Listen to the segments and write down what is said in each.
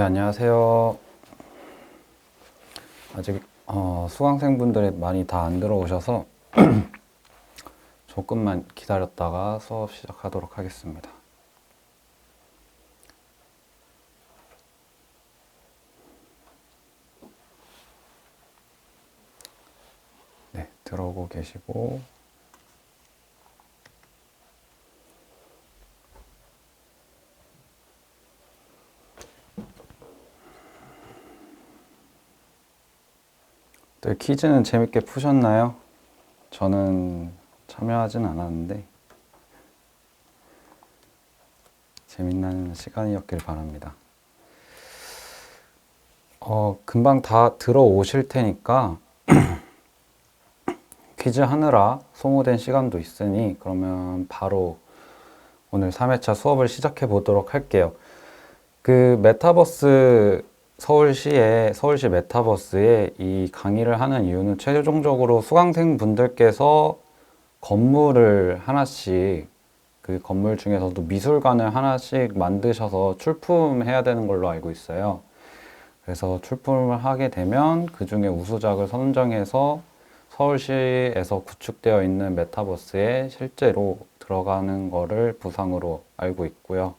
네, 안녕하세요. 아직 수강생분들이 많이 다 안 들어오셔서 조금만 기다렸다가 수업 시작하도록 하겠습니다. 네, 들어오고 계시고 네, 퀴즈는 재밌게 푸셨나요? 저는 참여하진 않았는데 재밌는 시간이었길 바랍니다. 금방 다 들어오실 테니까 퀴즈 하느라 소모된 시간도 있으니 그러면 바로 오늘 3회차 수업을 시작해 보도록 할게요. 그 메타버스 서울시 메타버스에 이 강의를 하는 이유는 최종적으로 수강생 분들께서 건물을 하나씩, 그 건물 중에서도 미술관을 하나씩 만드셔서 출품해야 되는 걸로 알고 있어요. 그래서 출품을 하게 되면 그 중에 우수작을 선정해서 서울시에서 구축되어 있는 메타버스에 실제로 들어가는 거를 부상으로 알고 있고요.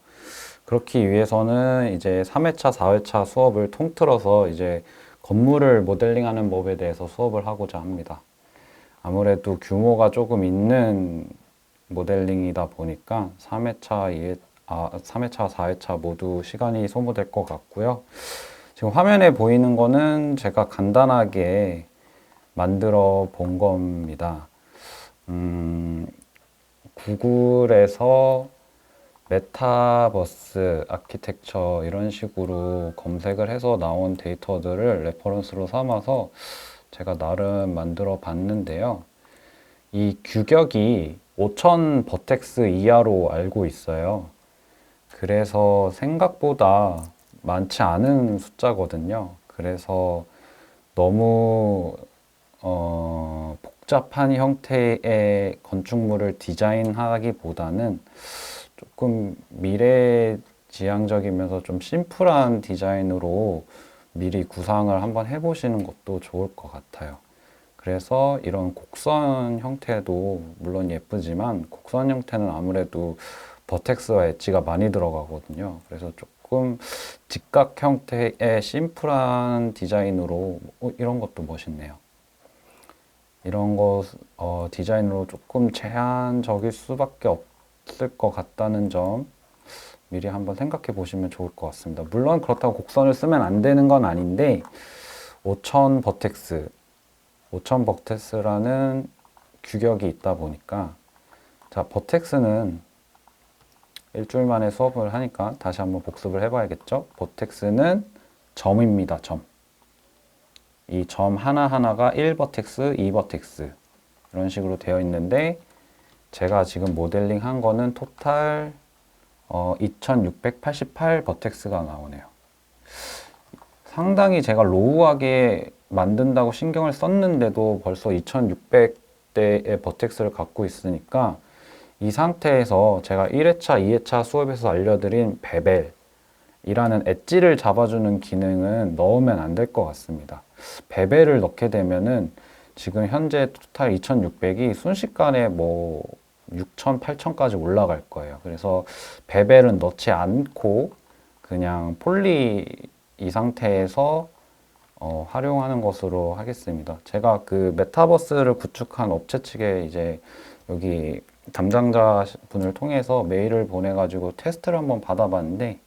그렇기 위해서는 이제 3회차, 4회차 수업을 통틀어서 이제 건물을 모델링하는 법에 대해서 수업을 하고자 합니다. 아무래도 규모가 조금 있는 모델링이다 보니까 3회차, 4회차 모두 시간이 소모될 것 같고요. 지금 화면에 보이는 거는 제가 간단하게 만들어 본 겁니다. 구글에서 메타버스 아키텍처 이런 식으로 검색을 해서 나온 데이터들을 레퍼런스로 삼아서 제가 나름 만들어 봤는데요. 이 규격이 5000 버텍스 이하로 알고 있어요. 그래서 생각보다 많지 않은 숫자거든요. 그래서 너무 복잡한 형태의 건축물을 디자인하기보다는 조금 미래지향적이면서 좀 심플한 디자인으로 미리 구상을 한번 해보시는 것도 좋을 것 같아요. 그래서 이런 곡선 형태도 물론 예쁘지만 곡선 형태는 아무래도 버텍스와 엣지가 많이 들어가거든요. 그래서 조금 직각 형태의 심플한 디자인으로 이런 것도 멋있네요. 이런 거 디자인으로 조금 제한적일 수밖에 없을 것 같다는 점 미리 한번 생각해 보시면 좋을 것 같습니다. 물론 그렇다고 곡선을 쓰면 안 되는 건 아닌데 5000 버텍스라는 규격이 있다 보니까 자, 버텍스는 일주일 만에 수업을 하니까 다시 한번 복습을 해봐야겠죠? 버텍스는 점입니다, 점. 이 점 하나하나가 1버텍스, 2버텍스 이런 식으로 되어 있는데 제가 지금 모델링 한 거는 토탈 2688 버텍스가 나오네요. 상당히 제가 로우하게 만든다고 신경을 썼는데도 벌써 2600대의 버텍스를 갖고 있으니까 이 상태에서 제가 1회차, 2회차 수업에서 알려드린 베벨이라는 엣지를 잡아주는 기능은 넣으면 안 될 것 같습니다. 베벨을 넣게 되면은 지금 현재 토탈 2600이 순식간에 뭐 6000, 8000까지 올라갈 거예요. 그래서 베벨은 넣지 않고 그냥 폴리 이 상태에서 활용하는 것으로 하겠습니다. 제가 그 메타버스를 구축한 업체 측에 이제 여기 담당자 분을 통해서 메일을 보내가지고 테스트를 한번 받아봤는데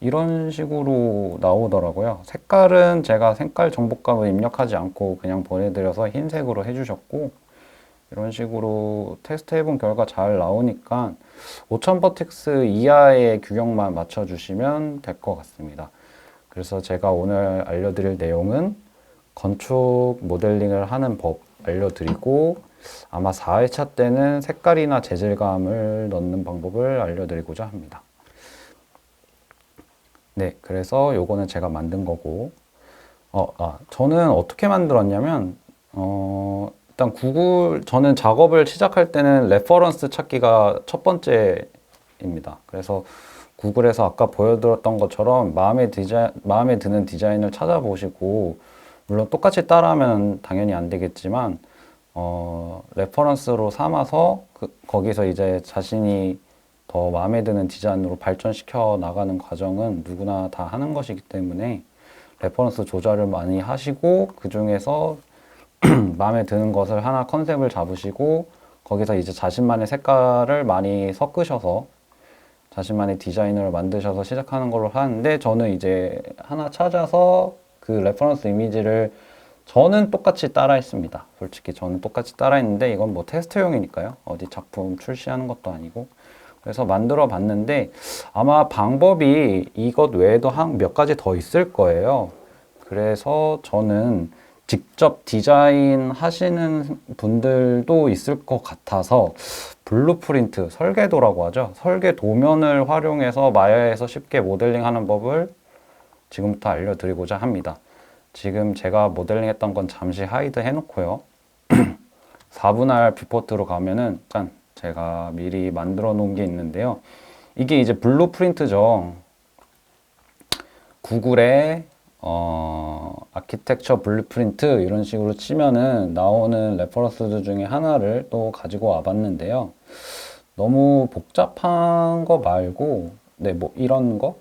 이런 식으로 나오더라고요. 색깔은 제가 색깔 정보값을 입력하지 않고 그냥 보내드려서 흰색으로 해주셨고 이런 식으로 테스트 해본 결과 잘 나오니까 5000 버텍스 이하의 규격만 맞춰주시면 될 것 같습니다. 그래서 제가 오늘 알려드릴 내용은 건축 모델링을 하는 법 알려드리고 아마 4회차 때는 색깔이나 재질감을 넣는 방법을 알려드리고자 합니다. 네, 그래서 요거는 제가 만든 거고 저는 어떻게 만들었냐면 일단 저는 작업을 시작할 때는 레퍼런스 찾기가 첫 번째입니다. 그래서 구글에서 아까 보여드렸던 것처럼 마음에 드는 디자인을 찾아보시고, 물론 똑같이 따라하면 당연히 안 되겠지만, 레퍼런스로 삼아서 거기서 이제 자신이 더 마음에 드는 디자인으로 발전시켜 나가는 과정은 누구나 다 하는 것이기 때문에 레퍼런스 조절을 많이 하시고 그 중에서 마음에 드는 것을 하나 컨셉을 잡으시고 거기서 이제 자신만의 색깔을 많이 섞으셔서 자신만의 디자인을 만드셔서 시작하는 걸로 하는데, 저는 이제 하나 찾아서 그 레퍼런스 이미지를 저는 똑같이 따라 했습니다. 솔직히 저는 똑같이 따라 했는데 이건 뭐 테스트용이니까요. 어디 작품 출시하는 것도 아니고. 그래서 만들어 봤는데 아마 방법이 이것 외에도 한 몇 가지 더 있을 거예요. 그래서 저는 직접 디자인 하시는 분들도 있을 것 같아서 블루프린트, 설계도라고 하죠. 설계 도면을 활용해서 마야에서 쉽게 모델링 하는 법을 지금부터 알려드리고자 합니다. 지금 제가 모델링 했던 건 잠시 하이드 해놓고요. 4분할 뷰포트로 가면은 짠! 제가 미리 만들어 놓은 게 있는데요. 이게 이제 블루프린트죠. 구글에 아키텍처 블루프린트 이런 식으로 치면은 나오는 레퍼런스 중에 하나를 또 가지고 와 봤는데요. 너무 복잡한 거 말고, 네, 뭐 이런 거,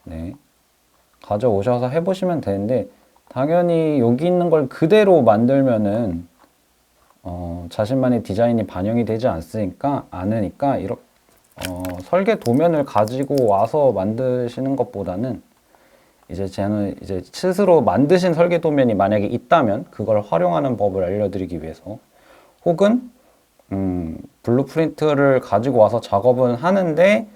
네, 가져오셔서 해보시면 되는데, 당연히 여기 있는 걸 그대로 만들면은 자신만의 디자인이 반영이 되지 않으니까 이렇게 설계 도면을 가지고 와서 만드시는 것보다는 이제 저는 이제 스스로 만드신 설계 도면이 만약에 있다면 그걸 활용하는 법을 알려드리기 위해서, 혹은 블루프린트를 가지고 와서 작업은 하는데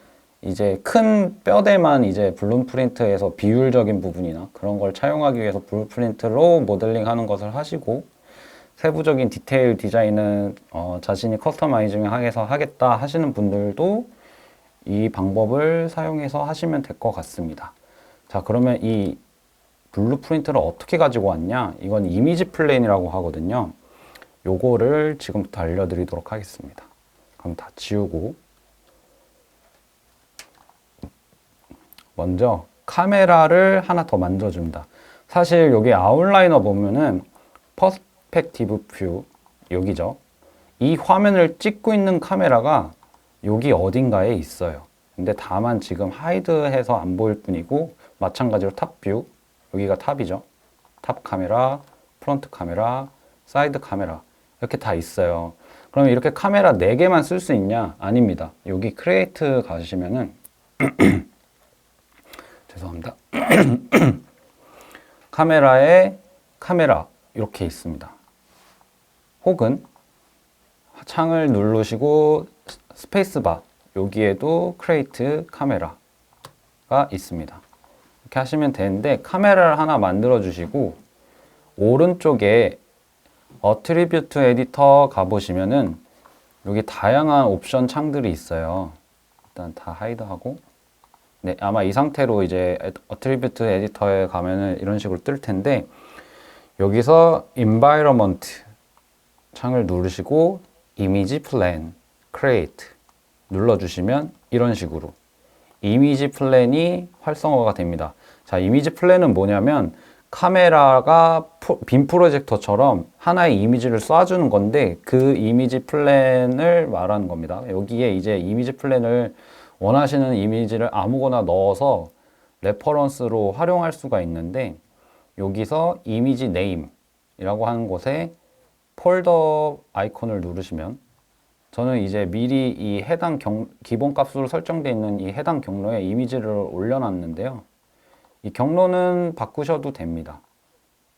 이제 큰 뼈대만 이제 블루프린트에서 비율적인 부분이나 그런 걸 차용하기 위해서 블루프린트로 모델링 하는 것을 하시고, 세부적인 디테일 디자인은 자신이 커스터마이징 해서 하겠다 하시는 분들도 이 방법을 사용해서 하시면 될 것 같습니다. 자, 그러면 이 블루프린트를 어떻게 가지고 왔냐? 이건 이미지 플랜이라고 하거든요. 요거를 지금부터 알려드리도록 하겠습니다. 그럼 다 지우고, 먼저 카메라를 하나 더 만들어줍니다. 사실 여기 아웃라이너 보면은 퍼스펙티브 뷰, 여기죠. 이 화면을 찍고 있는 카메라가 여기 어딘가에 있어요. 근데 다만 지금 하이드해서 안 보일 뿐이고, 마찬가지로 탑뷰, 여기가 탑이죠. 탑 카메라, 프론트 카메라, 사이드 카메라 이렇게 다 있어요. 그럼 이렇게 카메라 4개만 쓸 수 있냐? 아닙니다. 여기 크리에이트 가시면은 죄송합니다. 카메라에 카메라 이렇게 있습니다. 혹은 창을 누르시고 스페이스바, 여기에도 크리에이트 카메라가 있습니다. 이렇게 하시면 되는데, 카메라를 하나 만들어 주시고 오른쪽에 어트리뷰트 에디터 가보시면은 여기 다양한 옵션 창들이 있어요. 일단 다 하이드하고, 네, 아마 이 상태로 이제 어트리뷰트 에디터에 가면은 이런 식으로 뜰 텐데, 여기서 environment 창을 누르시고 이미지 플랜, create 눌러주시면 이런 식으로 이미지 플랜이 활성화가 됩니다. 자, 이미지 플랜은 뭐냐면 카메라가 빔 프로젝터처럼 하나의 이미지를 쏴주는 건데, 그 이미지 플랜을 말하는 겁니다. 여기에 이제 이미지 플랜을 원하시는 이미지를 아무거나 넣어서 레퍼런스로 활용할 수가 있는데, 여기서 이미지 네임이라고 하는 곳에 폴더 아이콘을 누르시면, 저는 이제 미리 이 해당 기본 값으로 설정되어 있는 이 해당 경로에 이미지를 올려놨는데요. 이 경로는 바꾸셔도 됩니다.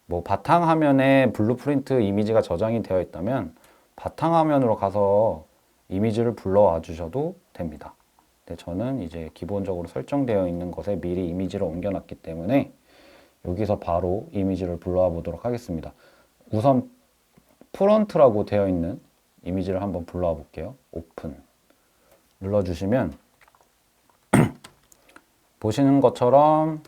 뭐 바탕화면에 블루프린트 이미지가 저장이 되어 있다면 바탕화면으로 가서 이미지를 불러와 주셔도 됩니다. 근데 저는 이제 기본적으로 설정되어 있는 것에 미리 이미지를 옮겨놨기 때문에 여기서 바로 이미지를 불러와 보도록 하겠습니다. 우선 프론트라고 되어 있는 이미지를 한번 불러와 볼게요. 오픈 눌러주시면 보시는 것처럼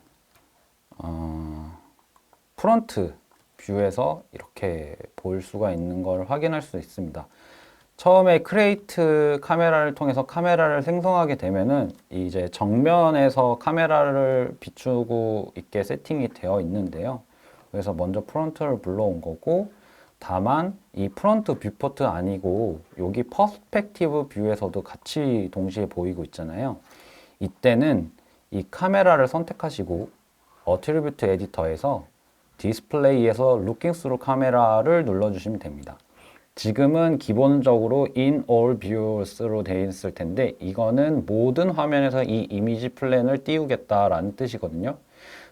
프론트 뷰에서 이렇게 볼 수가 있는 걸 확인할 수 있습니다. 처음에 크레이트 카메라를 통해서 카메라를 생성하게 되면은 이제 정면에서 카메라를 비추고 있게 세팅이 되어 있는데요. 그래서 먼저 프론트를 불러온 거고, 다만 이 프론트 뷰포트 아니고 여기 퍼스펙티브 뷰에서도 같이 동시에 보이고 있잖아요. 이때는 이 카메라를 선택하시고 어트리뷰트 에디터에서 디스플레이에서 루킹 스루 카메라를 눌러주시면 됩니다. 지금은 기본적으로 in all views로 되어 있을 텐데 이거는 모든 화면에서 이 이미지 플랜을 띄우겠다라는 뜻이거든요.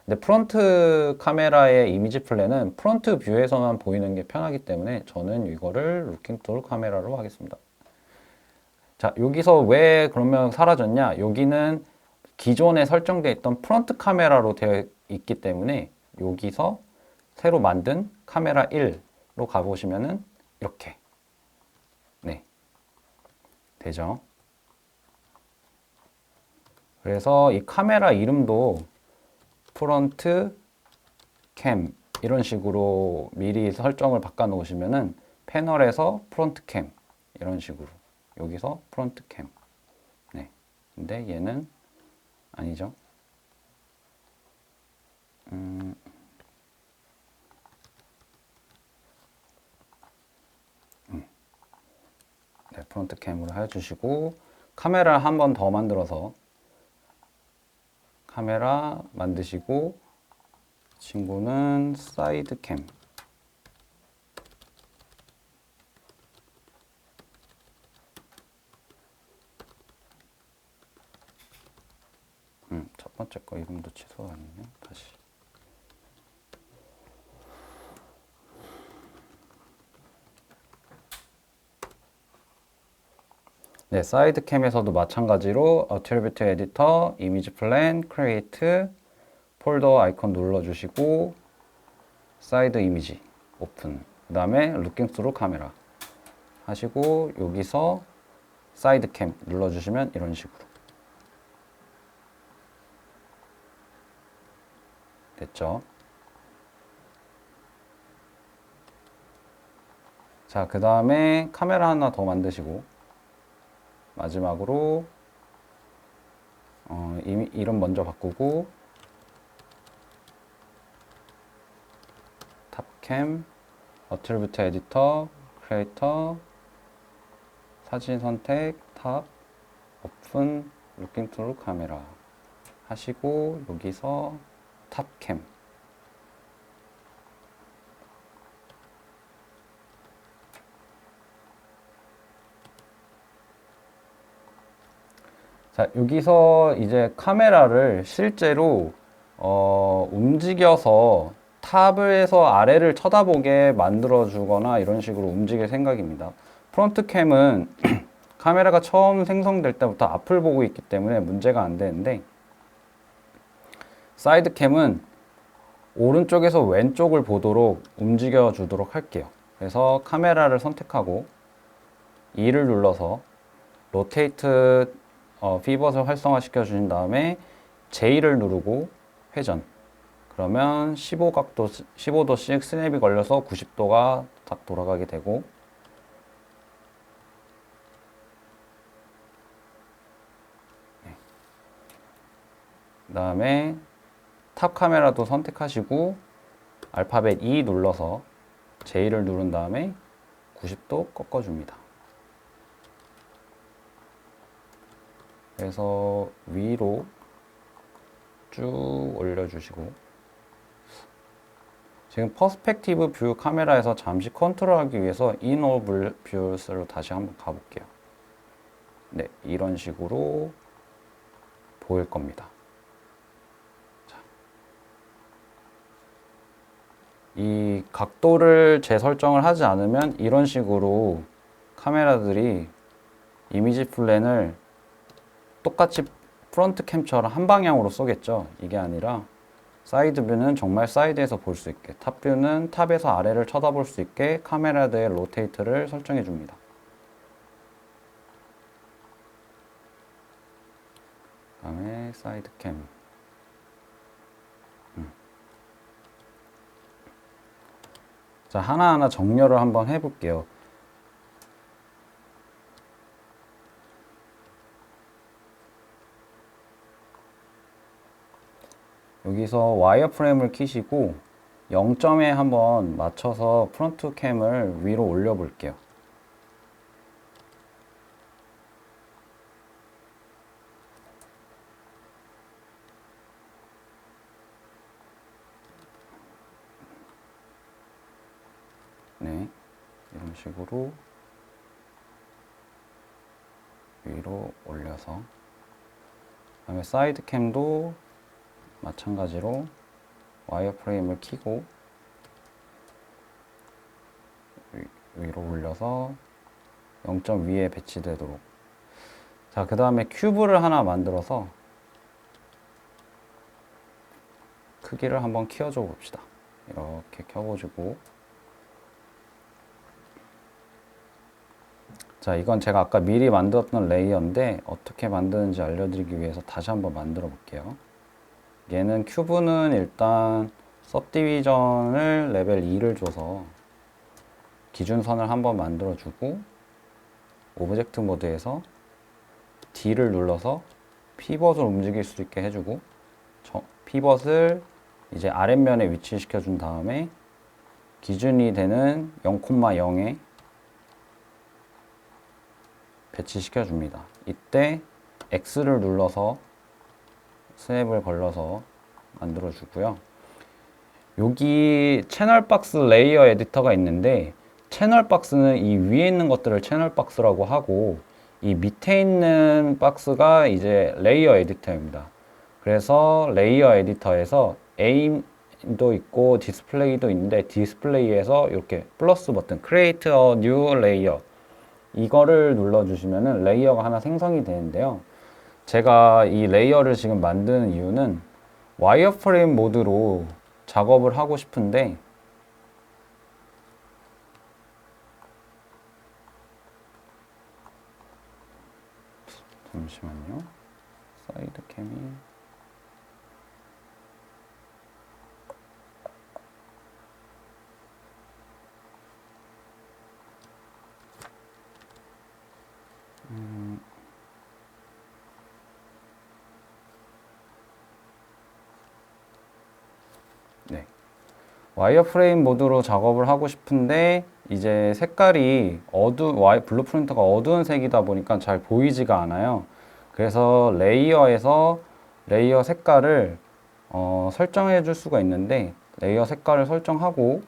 근데 프론트 카메라의 이미지 플랜은 프론트 뷰에서만 보이는 게 편하기 때문에 저는 이거를 루킹 툴 카메라로 하겠습니다. 자, 여기서 왜 그러면 사라졌냐? 여기는 기존에 설정되어 있던 프론트 카메라로 되어 있기 때문에 여기서 새로 만든 카메라 1로 가보시면은 이렇게 네 되죠. 그래서 이 카메라 이름도 프론트 캠 이런 식으로 미리 설정을 바꿔 놓으시면은 패널에서 프론트 캠 이런 식으로 여기서 프론트 캠 네 근데 얘는 아니죠. 네, 프론트 캠으로 해주시고 카메라 한 번 더 만들어서 카메라 만드시고 친구는 사이드 캠 첫 번째 거 이름도 취소가 아니네. 다시 네, 사이드 캠에서도 마찬가지로 Attribute Editor, Image Plan, Create, 폴더 아이콘 눌러주시고 사이드 이미지 오픈 그 다음에 Looking Through 카메라 하시고 여기서 사이드 캠 눌러주시면 이런 식으로 됐죠. 자, 그 다음에 카메라 하나 더 만드시고 마지막으로 이름 먼저 바꾸고 탑캠, 어트리뷰트 에디터, 크리에이터, 사진 선택, 탑, 오픈, 루킹 툴 카메라 하시고 여기서 탑캠 자, 여기서 이제 카메라를 실제로 움직여서 탑에서 아래를 쳐다보게 만들어 주거나 이런 식으로 움직일 생각입니다. 프론트 캠은 카메라가 처음 생성될 때부터 앞을 보고 있기 때문에 문제가 안 되는데 사이드 캠은 오른쪽에서 왼쪽을 보도록 움직여 주도록 할게요. 그래서 카메라를 선택하고 E를 눌러서 로테이트 피벗을 활성화시켜 주신 다음에 J를 누르고 회전. 그러면 15도씩 스냅이 걸려서 90도가 딱 돌아가게 되고 그 다음에 탑 카메라도 선택하시고 알파벳 E 눌러서 J를 누른 다음에 90도 꺾어줍니다. 그래서 위로 쭉 올려주시고 지금 퍼스펙티브 뷰 카메라에서 잠시 컨트롤하기 위해서 In All Views로 다시 한번 가볼게요. 네, 이런 식으로 보일 겁니다. 자, 이 각도를 재설정을 하지 않으면 이런 식으로 카메라들이 이미지 플랜을 똑같이 프론트 캠처럼 한 방향으로 쏘겠죠. 이게 아니라 사이드 뷰는 정말 사이드에서 볼 수 있게, 탑 뷰는 탑에서 아래를 쳐다볼 수 있게 카메라의 로테이트를 설정해 줍니다. 그다음에 사이드 캠. 자, 하나하나 정렬을 한번 해볼게요. 여기서 와이어프레임을 키시고 0점에 한번 맞춰서 프론트 캠을 위로 올려 볼게요. 네, 이런 식으로 위로 올려서, 그다음에 사이드 캠도 마찬가지로 와이어프레임을 켜고 위로 올려서 0점 위에 배치되도록. 자, 그 다음에 큐브를 하나 만들어서 크기를 한번 키워줘 봅시다. 이렇게 켜보시고, 자, 이건 제가 아까 미리 만들었던 레이어인데 어떻게 만드는지 알려드리기 위해서 다시 한번 만들어 볼게요. 얘는 큐브는 일단 सब디비전을 레벨 2를 줘서 기준선을 한번 만들어 주고, 오브젝트 모드에서 D를 눌러서 피벗을 움직일 수 있게 해주고, 피벗을 이제 아랫면에 위치시켜 준 다음에 기준이 되는 0,0에 배치시켜 줍니다. 이때 X를 눌러서 스냅을 걸러서 만들어 주고요. 여기 채널 박스 레이어 에디터가 있는데, 채널 박스는 이 위에 있는 것들을 채널 박스라고 하고, 이 밑에 있는 박스가 이제 레이어 에디터입니다. 그래서 레이어 에디터에서 에임도 있고 디스플레이도 있는데, 디스플레이에서 이렇게 플러스 버튼 Create a New Layer, 이거를 눌러주시면은 레이어가 하나 생성이 되는데요. 제가 이 레이어를 지금 만드는 이유는 와이어프레임 모드로 작업을 하고 싶은데, 잠시만요. 사이드 캠이 네. 와이어프레임 모드로 작업을 하고 싶은데 이제 색깔이 블루프린터가 어두운 색이다 보니까 잘 보이지가 않아요. 그래서 레이어에서 레이어 색깔을 설정해 줄 수가 있는데, 레이어 색깔을 설정하고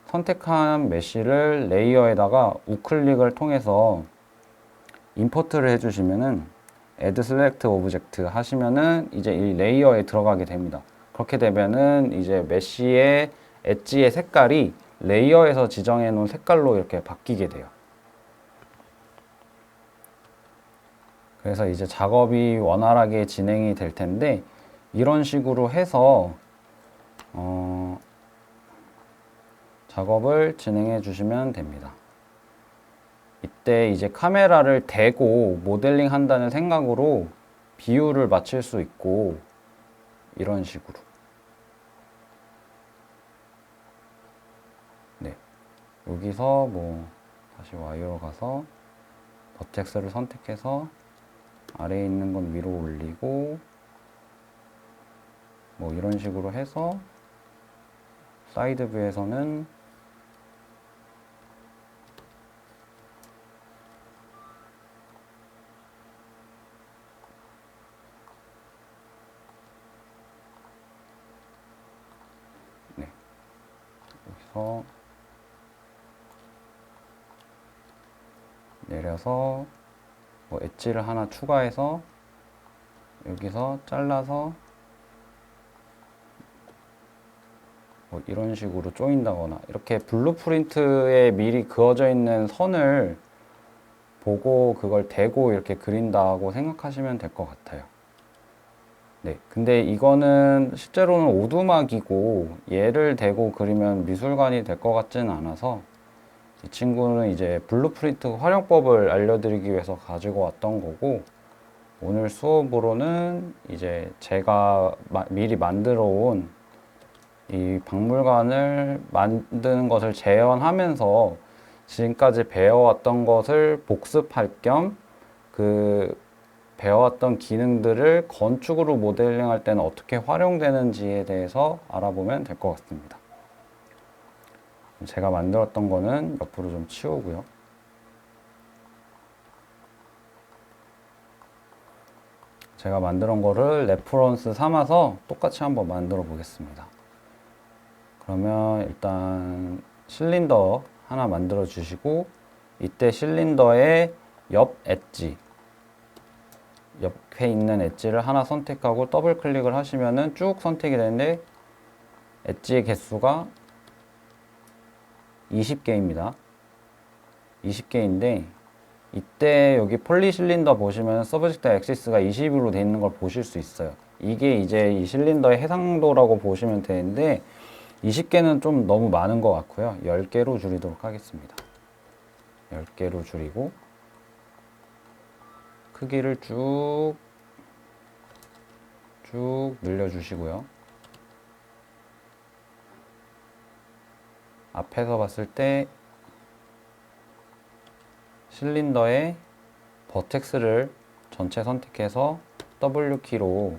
선택한 메쉬를 레이어에다가 우클릭을 통해서 임포트를 해주시면은 Add Select Object 하시면은 이제 이 레이어에 들어가게 됩니다. 그렇게 되면은 이제 메쉬의 엣지의 색깔이 레이어에서 지정해 놓은 색깔로 이렇게 바뀌게 돼요. 그래서 이제 작업이 원활하게 진행이 될 텐데, 이런 식으로 해서 작업을 진행해 주시면 됩니다. 이때 이제 카메라를 대고 모델링 한다는 생각으로 비율을 맞출 수 있고, 이런 식으로. 네. 여기서 뭐 다시 와이어로 가서 버텍스를 선택해서 아래에 있는 건 위로 올리고, 뭐 이런 식으로 해서 사이드 뷰에서는 네. 여기서 내려서 뭐 엣지를 하나 추가해서 여기서 잘라서 뭐 이런 식으로 조인다거나, 이렇게 블루프린트에 미리 그어져 있는 선을 보고 그걸 대고 이렇게 그린다고 생각하시면 될 것 같아요. 네, 근데 이거는 실제로는 오두막이고 얘를 대고 그리면 미술관이 될 것 같지는 않아서, 이 친구는 이제 블루프린트 활용법을 알려드리기 위해서 가지고 왔던 거고, 오늘 수업으로는 이제 제가 미리 만들어 온 이 박물관을 만드는 것을 재현하면서 지금까지 배워왔던 것을 복습할 겸 그 배워왔던 기능들을 건축으로 모델링할 때는 어떻게 활용되는지에 대해서 알아보면 될 것 같습니다. 제가 만들었던 거는 옆으로 좀 치우고요. 제가 만든 거를 레퍼런스 삼아서 똑같이 한번 만들어 보겠습니다. 그러면 일단 실린더 하나 만들어 주시고, 이때 실린더의 옆 엣지, 옆에 있는 엣지를 하나 선택하고 더블 클릭을 하시면은 쭉 선택이 되는데, 엣지의 개수가 20개입니다. 20개인데 이때 여기 폴리 실린더 보시면 서브젝트 액시스가 20으로 되어 있는 걸 보실 수 있어요. 이게 이제 이 실린더의 해상도라고 보시면 되는데 20개는 좀 너무 많은 것 같고요. 10개로 줄이도록 하겠습니다. 10개로 줄이고 크기를 쭉 늘려주시고요. 앞에서 봤을 때 실린더의 버텍스를 전체 선택해서 W키로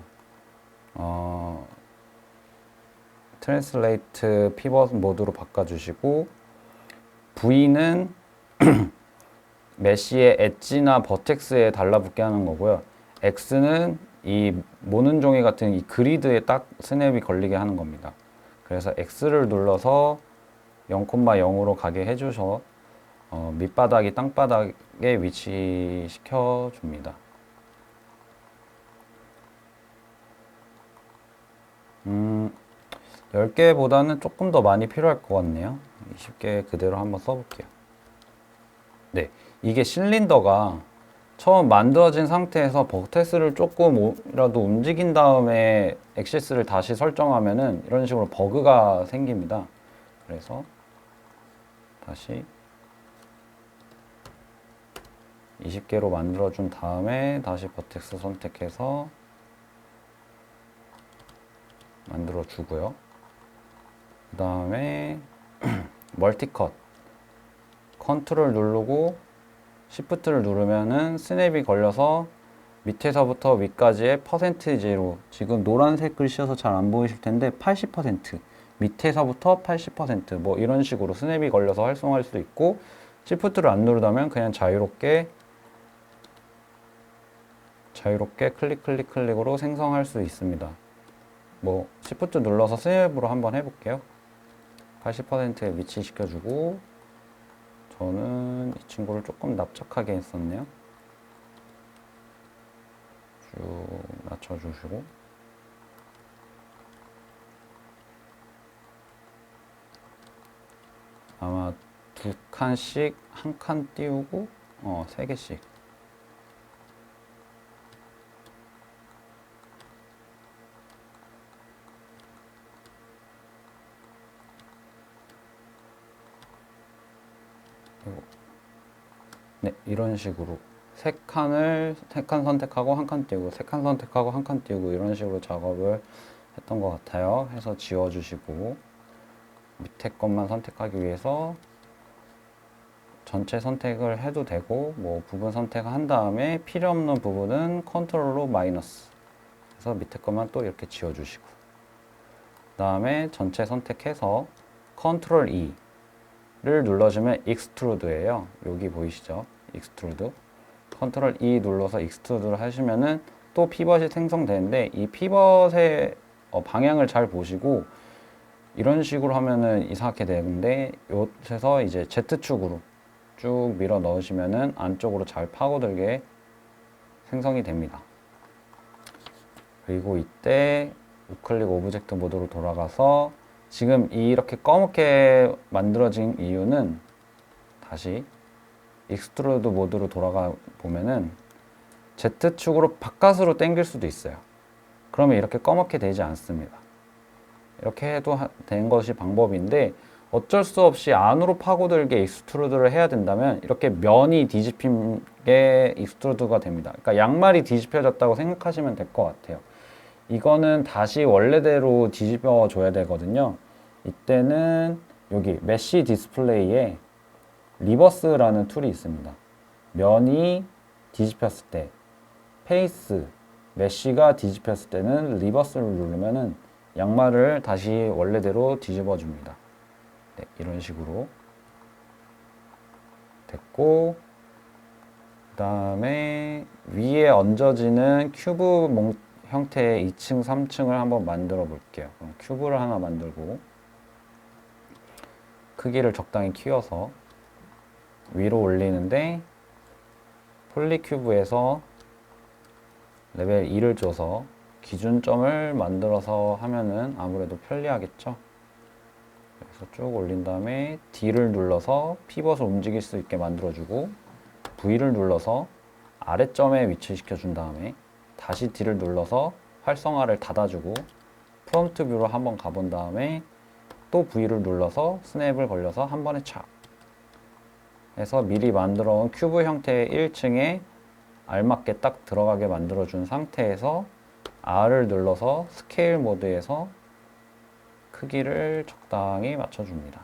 트랜슬레이트 피벗 모드로 바꿔주시고, V는 메쉬의 엣지나 버텍스에 달라붙게 하는 거고요. X는 이 모는 종이 같은 이 그리드에 딱 스냅이 걸리게 하는 겁니다. 그래서 X를 눌러서 0,0으로 가게 해주셔 밑바닥이 땅바닥에 위치시켜 줍니다. 10개보다는 조금 더 많이 필요할 것 같네요. 20개 그대로 한번 써볼게요. 네, 이게 실린더가 처음 만들어진 상태에서 버텍스를 조금이라도 움직인 다음에 액시스를 다시 설정하면은 이런 식으로 버그가 생깁니다. 그래서 다시 20개로 만들어준 다음에 다시 버텍스 선택해서 만들어주고요. 그 다음에 멀티컷 컨트롤 누르고 시프트를 누르면은 스냅이 걸려서 밑에서부터 위까지의 퍼센티지로, 지금 노란색 글씨여서 잘 안 보이실 텐데 80%, 밑에서부터 80%, 뭐 이런 식으로 스냅이 걸려서 활성화할 수 있고, 시프트를 안 누르다면 그냥 자유롭게 클릭으로 생성할 수 있습니다. 뭐 시프트 눌러서 스냅으로 한번 해볼게요. 80%에 위치시켜주고, 저는 이 친구를 조금 납작하게 했었네요. 쭉 낮춰주시고, 아마 2칸씩 한 칸 띄우고 3개씩. 네, 이런 식으로 세 칸 선택하고 한 칸 띄우고, 세 칸 선택하고 한 칸 띄우고, 이런 식으로 작업을 했던 것 같아요. 해서 지워주시고, 밑에 것만 선택하기 위해서 전체 선택을 해도 되고, 뭐 부분 선택을 한 다음에 필요 없는 부분은 컨트롤로 마이너스 해서 밑에 것만 또 이렇게 지워주시고, 그 다음에 전체 선택해서 컨트롤 E를 눌러주면 익스트루드예요. 여기 보이시죠? 익스트루드. 컨트롤 E 눌러서 익스트루드를 하시면은 또 피벗이 생성되는데, 이 피벗의 방향을 잘 보시고, 이런 식으로 하면은 이상하게 되는데, 요에서 이제 Z축으로 쭉 밀어 넣으시면은 안쪽으로 잘 파고들게 생성이 됩니다. 그리고 이때 우클릭 오브젝트 모드로 돌아가서, 지금 이렇게 검게 만들어진 이유는, 다시 익스트루드 모드로 돌아가 보면은 Z축으로 바깥으로 당길 수도 있어요. 그러면 이렇게 검게 되지 않습니다. 이렇게 해도 되는 것이 방법인데, 어쩔 수 없이 안으로 파고들게 익스트루드를 해야 된다면 이렇게 면이 뒤집힌 게 익스트루드가 됩니다. 그러니까 양말이 뒤집혀졌다고 생각하시면 될 것 같아요. 이거는 다시 원래대로 뒤집어 줘야 되거든요. 이때는 여기 메쉬 디스플레이에 리버스라는 툴이 있습니다. 면이 뒤집혔을 때 페이스, 메쉬가 뒤집혔을 때는 리버스를 누르면은 양말을 다시 원래대로 뒤집어 줍니다. 네, 이런 식으로 됐고, 그 다음에 위에 얹어지는 큐브 형태의 2층, 3층을 한번 만들어 볼게요. 그럼 큐브를 하나 만들고 크기를 적당히 키워서 위로 올리는데 폴리큐브에서 레벨 2를 줘서 기준점을 만들어서 하면은 아무래도 편리하겠죠. 그래서 쭉 올린 다음에 D를 눌러서 피벗을 움직일 수 있게 만들어주고 V를 눌러서 아래점에 위치시켜 준 다음에 다시 D를 눌러서 활성화를 닫아주고 프롬프트 뷰로 한번 가본 다음에 또 V를 눌러서 스냅을 걸려서 한 번에 착 해서 미리 만들어 온 큐브 형태의 1층에 알맞게 딱 들어가게 만들어 준 상태에서 R을 눌러서 스케일 모드에서 크기를 적당히 맞춰줍니다.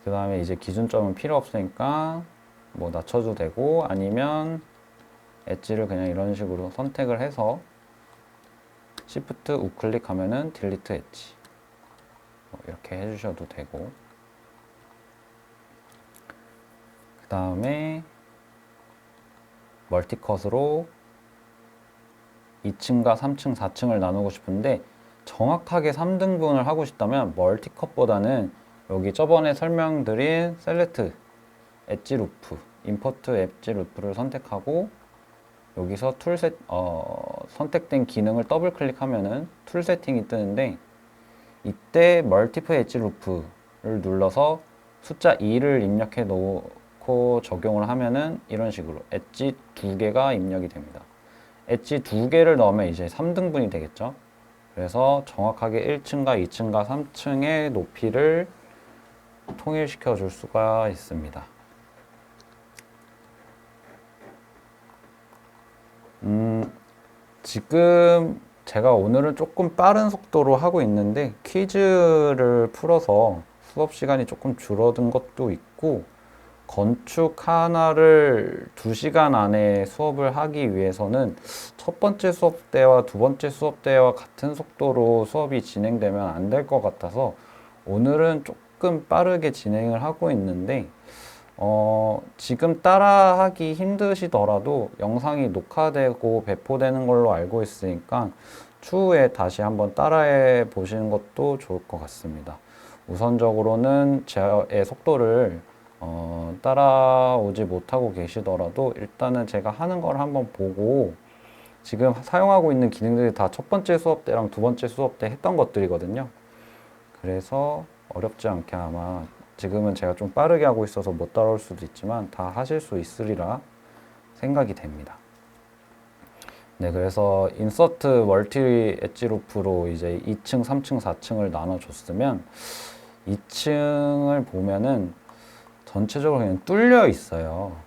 그 다음에 이제 기준점은 필요 없으니까 뭐 낮춰도 되고 아니면 엣지를 그냥 이런 식으로 선택을 해서 Shift 우클릭 하면은 딜리트 엣지 이렇게 해주셔도 되고 그 다음에 멀티컷으로 2층과 3층, 4층을 나누고 싶은데 정확하게 3등분을 하고 싶다면 멀티컷보다는 여기 저번에 설명드린 셀렉트 엣지 루프, 임포트 엣지 루프를 선택하고 여기서 선택된 기능을 더블 클릭하면은 툴 세팅이 뜨는데 이때 멀티플 엣지 루프를 눌러서 숫자 2를 입력해 놓고 적용을 하면은 이런 식으로 엣지 2개가 입력이 됩니다. 엣지 2개를 넣으면 이제 3등분이 되겠죠. 그래서 정확하게 1층과 2층과 3층의 높이를 통일시켜 줄 수가 있습니다. 지금 제가 오늘은 조금 빠른 속도로 하고 있는데 퀴즈를 풀어서 수업 시간이 조금 줄어든 것도 있고 건축 하나를 2시간 안에 수업을 하기 위해서는 첫 번째 수업 때와 두 번째 수업 때와 같은 속도로 수업이 진행되면 안 될 것 같아서 오늘은 조금 빠르게 진행을 하고 있는데 지금 따라하기 힘드시더라도 영상이 녹화되고 배포되는 걸로 알고 있으니까 추후에 다시 한번 따라해 보시는 것도 좋을 것 같습니다. 우선적으로는 제 속도를 따라오지 못하고 계시더라도 일단은 제가 하는 걸 한번 보고 지금 사용하고 있는 기능들이 다 첫 번째 수업 때랑 두 번째 수업 때 했던 것들이거든요. 그래서 어렵지 않게 아마 지금은 제가 좀 빠르게 하고 있어서 못 따라올 수도 있지만 다 하실 수 있으리라 생각이 됩니다. 네, 그래서 인서트 멀티 엣지 루프로 이제 2층, 3층, 4층을 나눠줬으면 2층을 보면은 전체적으로 그냥 뚫려 있어요.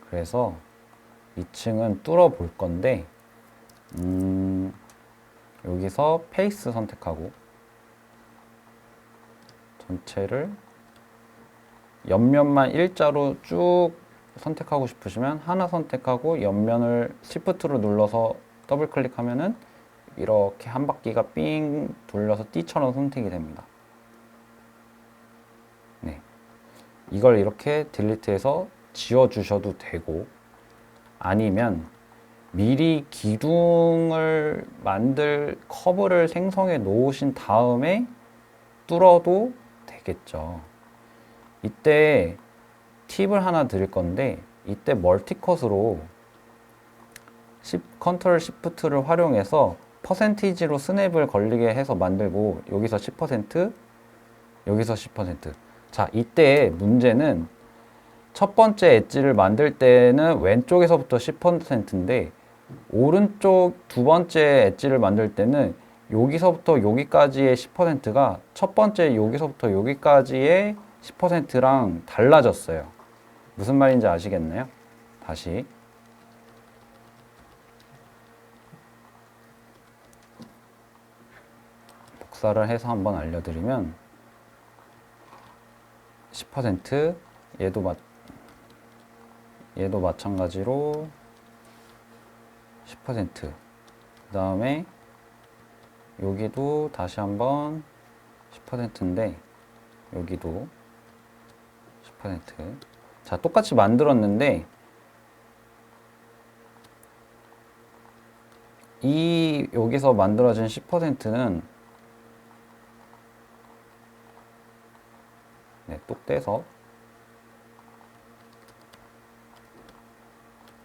그래서 2층은 뚫어 볼 건데 여기서 페이스 선택하고 전체를 옆면만 일자로 쭉 선택하고 싶으시면 하나 선택하고 옆면을 Shift로 눌러서 더블 클릭하면은 이렇게 한 바퀴가 삥 돌려서 띠처럼 선택이 됩니다. 네. 이걸 이렇게 딜리트해서 지워 주셔도 되고 아니면 미리 기둥을 만들 커브를 생성해 놓으신 다음에 뚫어도 되겠죠. 이때 팁을 하나 드릴 건데 이때 멀티컷으로 컨트롤 시프트를 활용해서 퍼센티지로 스냅을 걸리게 해서 만들고 여기서 10% 여기서 10% 자, 이때 문제는 첫 번째 엣지를 만들 때는 왼쪽에서부터 10%인데 오른쪽 두 번째 엣지를 만들 때는 여기서부터 여기까지의 10%가 첫 번째 여기서부터 여기까지의 10%랑 달라졌어요. 무슨 말인지 아시겠나요? 다시 복사를 해서 한번 알려드리면 10%, 얘도 마찬가지로 10%. 그 다음에 여기도 다시 한번 10%인데 여기도 10%. 자, 똑같이 만들었는데 여기서 만들어진 10%는 똑 떼서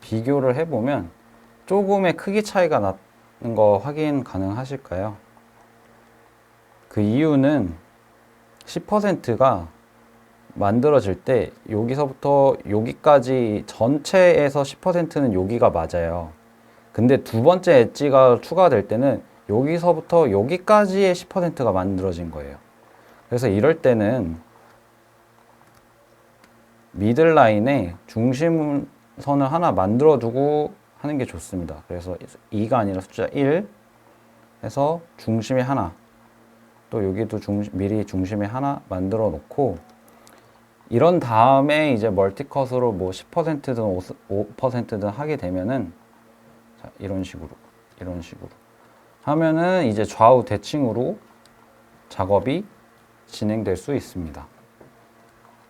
비교를 해보면 조금의 크기 차이가 나는 거 확인 가능하실까요? 그 이유는 10%가 만들어질 때 여기서부터 여기까지 전체에서 10%는 여기가 맞아요. 근데 두 번째 엣지가 추가될 때는 여기서부터 여기까지의 10%가 만들어진 거예요. 그래서 이럴 때는 미들라인에 중심선을 하나 만들어두고 하는 게 좋습니다. 그래서 2가 아니라 숫자 1 해서 중심에 하나, 또 여기도 미리 중심에 하나 만들어 놓고, 이런 다음에 이제 멀티컷으로 뭐 10%든 5%든 하게 되면은, 자, 이런 식으로 하면은 이제 좌우 대칭으로 작업이 진행될 수 있습니다.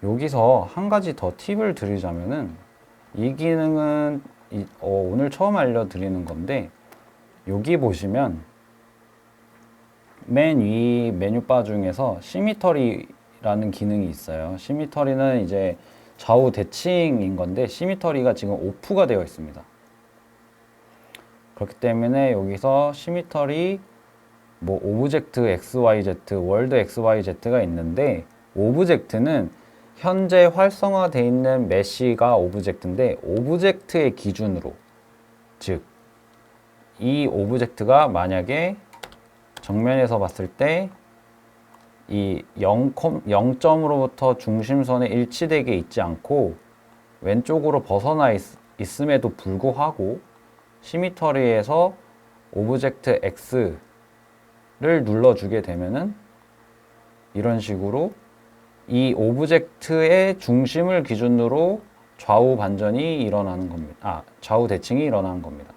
여기서 한 가지 더 팁을 드리자면은, 이 기능은 오늘 처음 알려드리는 건데, 여기 보시면 맨 위 메뉴바 중에서 시미터리라는 기능이 있어요. 시미터리는 이제 좌우 대칭인 건데, 시미터리가 지금 오프가 되어 있습니다. 그렇기 때문에 여기서 시미터리 뭐 오브젝트 XYZ, 월드 XYZ가 있는데, 오브젝트는 현재 활성화되어 있는 메쉬가 오브젝트인데, 오브젝트의 기준으로, 즉 이 오브젝트가 만약에 정면에서 봤을 때 이 0점으로부터 중심선에 일치되게 있지 않고 왼쪽으로 벗어나 있음에도 불구하고 시미터리에서 오브젝트 X를 눌러주게 되면은 이런 식으로 이 오브젝트의 중심을 기준으로 좌우 반전이 일어나는 겁니다. 좌우 대칭이 일어나는 겁니다.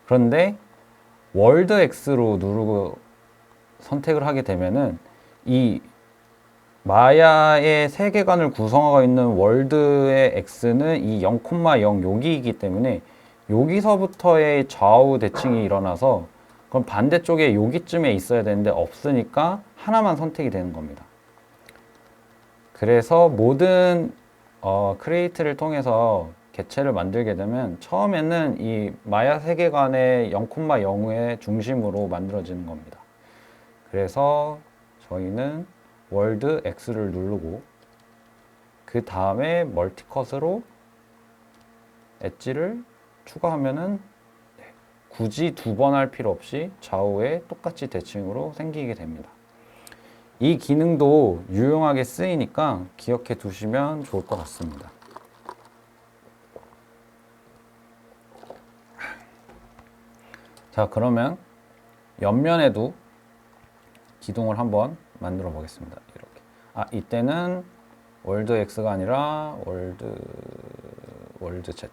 그런데 월드 X로 누르고 선택을 하게 되면은 이 마야의 세계관을 구성하고 있는 월드의 X는 이 0,0 여기이기 때문에 여기서부터의 좌우 대칭이 일어나서, 그럼 반대쪽에 여기쯤에 있어야 되는데 없으니까 하나만 선택이 되는 겁니다. 그래서 모든 크리에이트를 통해서 개체를 만들게 되면 처음에는 이 마야 세계관의 0,0의 중심으로 만들어지는 겁니다. 그래서 저희는 월드 X를 누르고 그 다음에 멀티컷으로 엣지를 추가하면은 굳이 두 번 할 필요 없이 좌우에 똑같이 대칭으로 생기게 됩니다. 이 기능도 유용하게 쓰이니까 기억해 두시면 좋을 것 같습니다. 자, 그러면 옆면에도 기둥을 한번 만들어 보겠습니다. 이렇게. 이때는 월드 X가 아니라 월드 Z.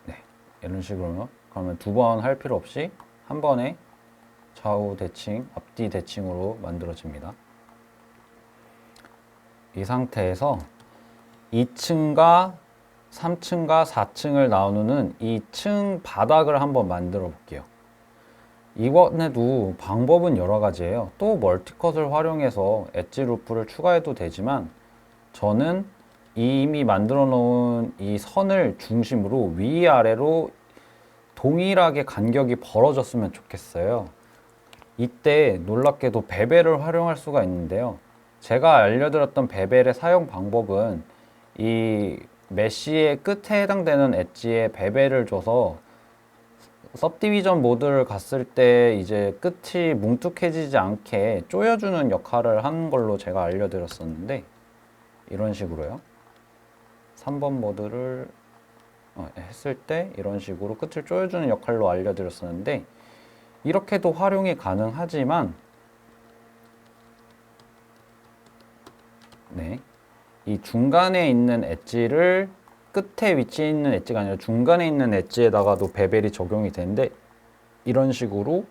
네, 이런 식으로. 그러면 두 번 할 필요 없이 한 번에 좌우 대칭, 앞뒤 대칭으로 만들어집니다. 이 상태에서 2층과 3층과 4층을 나누는 이 층 바닥을 한번 만들어 볼게요. 이번에도 방법은 여러 가지예요. 또 멀티컷을 활용해서 엣지 루프를 추가해도 되지만, 저는 이미 만들어 놓은 이 선을 중심으로 위아래로 동일하게 간격이 벌어졌으면 좋겠어요. 이때 놀랍게도 베벨을 활용할 수가 있는데요. 제가 알려드렸던 베벨의 사용 방법은 이 메쉬의 끝에 해당되는 엣지에 베벨을 줘서 सब디비전 모드를 갔을 때 이제 끝이 뭉툭해지지 않게 조여주는 역할을 하는 걸로 제가 알려드렸었는데, 이런 식으로요. 3번 모드를 했을 때 이런 식으로 끝을 조여주는 역할로 알려드렸었는데, 이렇게도 활용이 가능하지만 이 중간에 있는 엣지를 끝에 위치해 있는 엣지가 아니라 중간에 있는 엣지에다가도 베벨이 적용이 되는데 이런 식으로